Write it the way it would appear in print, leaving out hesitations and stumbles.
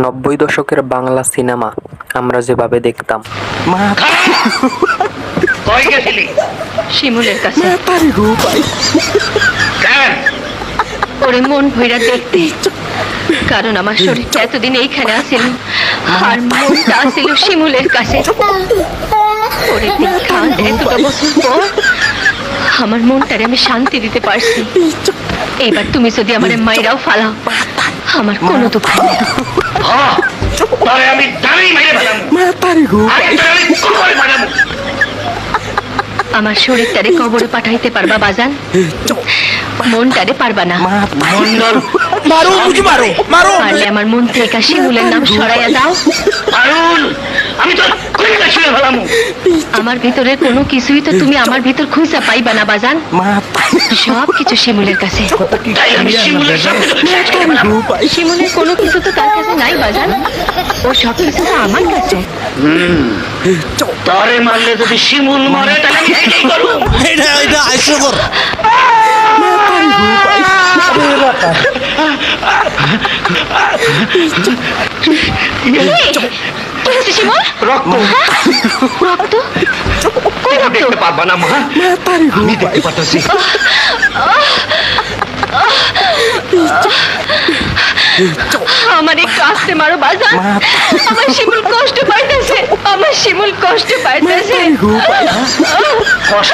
90 দশকের বাংলা সিনেমা আমরা যেভাবে দেখতাম। কই গেছিলি? শিমুলের কাছে কেন? ওরে মন ভইরা দেখতে, কারণ আমার শরীরটা এতদিন এইখানে আসিল আর মনটা আসিল শিমুলের কাছে। ওরে দেখা এতটা বছর পর আমার মনটারে আমি শান্তি দিতে পারছি। এইবার তুমি যদি আমার মায়েরাও ফালাও, আমার কোনো দুঃখ নেই। তবে আমি জানি মেরে ফেলাম। আমি কবরে বানাবো। আমার শরীরটারে কবরে পাঠাইতে পারবা বাজান, মনটারে পারবা না। মন্ডল পারলে আমার মন থেকে শিমুলের নাম সরাইয়া দাও। পারুল, আমি তো কইলা ছুঁয়ে ফেলাম। আমার ভিতরে কোনো কিছুই তো তুমি আমার ভিতর খুঁজা পাইবা না বাজান, সব কিছু শিমুলের কাছে। তাই আমি শিমুলের সাথে শিমুলের কোনো কিছু তো তার কাছে নাই বাজান, ও সব কিছু তো আমার কাছে। তরে মারলে যদি শিমুল মরে তাহলে আমি এটাই করব। কি হচ্ছে শিমুল? রক্ত রক্ত? কই রক্ত? দেখতে পারবা না মা, আমি দেখতে পাচ্ছি। আমার একটু আসতে মারো বাজান, আমার শিমুল কষ্ট পাইতেছে, আমার শিমুল কষ্ট পাইতেছে। কষ্ট